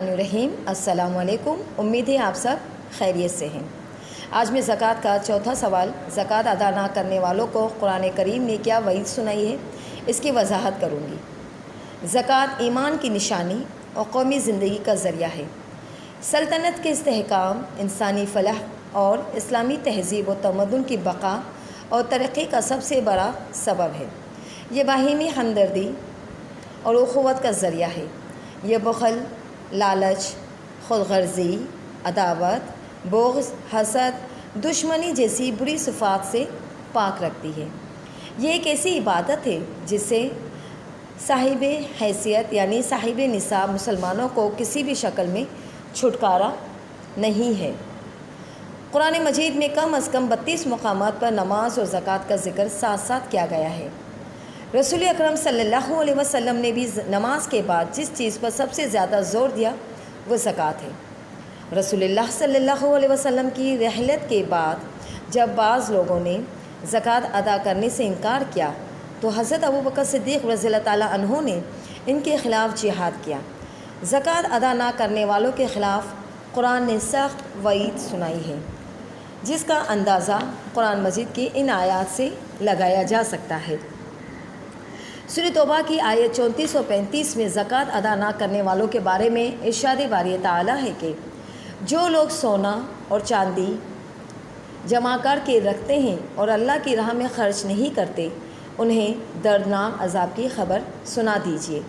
الرحیم السلام علیکم۔ امید ہے آپ سب خیریت سے ہیں۔ آج میں زکوٰۃ کا چوتھا سوال، زکوٰۃ ادا نہ کرنے والوں کو قرآن کریم نے کیا وعید سنائی ہے، اس کی وضاحت کروں گی۔ زکوٰۃ ایمان کی نشانی اور قومی زندگی کا ذریعہ ہے۔ سلطنت کے استحکام، انسانی فلاح اور اسلامی تہذیب و تمدن کی بقا اور ترقی کا سب سے بڑا سبب ہے۔ یہ باہمی ہمدردی اور اخوت کا ذریعہ ہے۔ یہ بخل، لالچ، خود غرضی، عداوت، بغض، حسد، دشمنی جیسی بری صفات سے پاک رکھتی ہے۔ یہ ایک ایسی عبادت ہے جس سے صاحب حیثیت یعنی صاحب نصاب مسلمانوں کو کسی بھی شکل میں چھٹکارا نہیں ہے۔ قرآن مجید میں کم از کم 32 مقامات پر نماز اور زکوٰۃ کا ذکر ساتھ ساتھ کیا گیا ہے۔ رسول اکرم صلی اللہ علیہ وسلم نے بھی نماز کے بعد جس چیز پر سب سے زیادہ زور دیا وہ زکوٰۃ ہے۔ رسول اللہ صلی اللہ علیہ وسلم کی رحلت کے بعد جب بعض لوگوں نے زکوٰۃ ادا کرنے سے انکار کیا تو حضرت ابوبکر صدیق رضی اللہ تعالیٰ عنہ نے ان کے خلاف جہاد کیا۔ زکوٰۃ ادا نہ کرنے والوں کے خلاف قرآن نے سخت وعید سنائی ہے، جس کا اندازہ قرآن مجید کی ان آیات سے لگایا جا سکتا ہے۔ سورۃ توبہ کی آیت 34 و 35 میں زکوٰۃ ادا نہ کرنے والوں کے بارے میں ارشاد باری تعالیٰ ہے کہ جو لوگ سونا اور چاندی جمع کر کے رکھتے ہیں اور اللہ کی راہ میں خرچ نہیں کرتے، انہیں دردناک عذاب کی خبر سنا دیجیے۔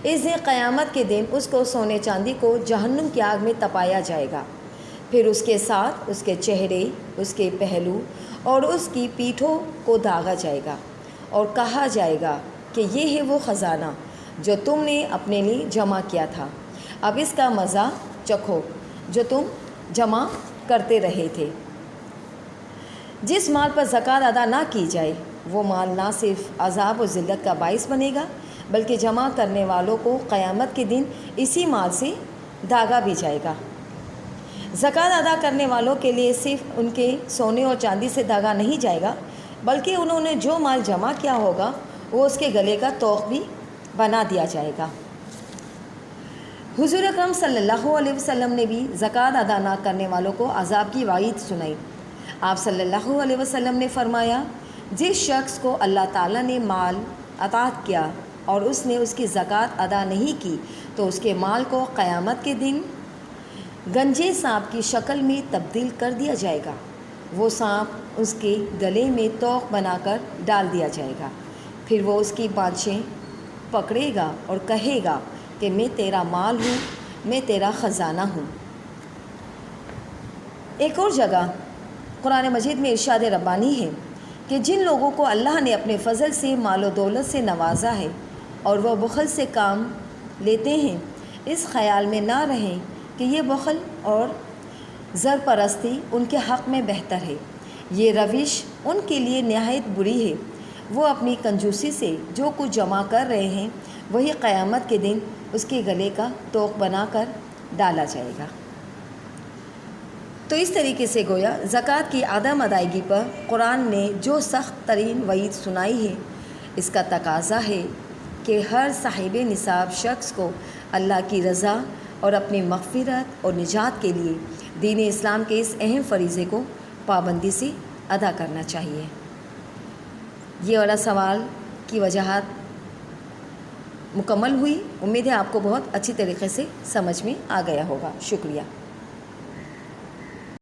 اس دن قیامت کے دن اس کو سونے چاندی کو جہنم کی آگ میں تپایا جائے گا، پھر اس کے ساتھ اس کے چہرے، اس کے پہلو اور اس کی پیٹھوں کو داغا جائے گا اور کہا جائے گا کہ یہ ہے وہ خزانہ جو تم نے اپنے لیے جمع کیا تھا، اب اس کا مزہ چکھو جو تم جمع کرتے رہے تھے۔ جس مال پر زکوٰۃ ادا نہ کی جائے وہ مال نہ صرف عذاب و ذلت کا باعث بنے گا بلکہ جمع کرنے والوں کو قیامت کے دن اسی مال سے داغا بھی جائے گا۔ زکوٰۃ ادا کرنے والوں کے لیے صرف ان کے سونے اور چاندی سے داغا نہیں جائے گا بلکہ انہوں نے جو مال جمع کیا ہوگا وہ اس کے گلے کا طوق بھی بنا دیا جائے گا۔ حضور اکرم صلی اللہ علیہ وسلم نے بھی زکوٰۃ ادا نہ کرنے والوں کو عذاب کی وعید سنائی۔ آپ صلی اللہ علیہ وسلم نے فرمایا، جس شخص کو اللہ تعالیٰ نے مال عطا کیا اور اس نے اس کی زکوٰۃ ادا نہیں کی تو اس کے مال کو قیامت کے دن گنجے سانپ کی شکل میں تبدیل کر دیا جائے گا۔ وہ سانپ اس کے گلے میں طوق بنا کر ڈال دیا جائے گا، پھر وہ اس کی بانچیں پکڑے گا اور کہے گا کہ میں تیرا مال ہوں، میں تیرا خزانہ ہوں۔ ایک اور جگہ قرآن مجید میں ارشاد ربانی ہے کہ جن لوگوں کو اللہ نے اپنے فضل سے مال و دولت سے نوازا ہے اور وہ بخل سے کام لیتے ہیں، اس خیال میں نہ رہیں کہ یہ بخل اور زر پرستی ان کے حق میں بہتر ہے۔ یہ روش ان کے لیے نہایت بری ہے۔ وہ اپنی کنجوسی سے جو کچھ جمع کر رہے ہیں وہی قیامت کے دن اس کے گلے کا طوق بنا کر ڈالا جائے گا۔ تو اس طریقے سے گویا زکوٰۃ کی عدم ادائیگی پر قرآن نے جو سخت ترین وعید سنائی ہے، اس کا تقاضا ہے کہ ہر صاحب نصاب شخص کو اللہ کی رضا اور اپنی مغفرت اور نجات کے لیے دین اسلام کے اس اہم فریضے کو پابندی سے ادا کرنا چاہیے۔ یہ والا سوال کی وجاہت مکمل ہوئی۔ امید ہے آپ کو بہت اچھی طریقے سے سمجھ میں آ گیا ہوگا۔ شکریہ۔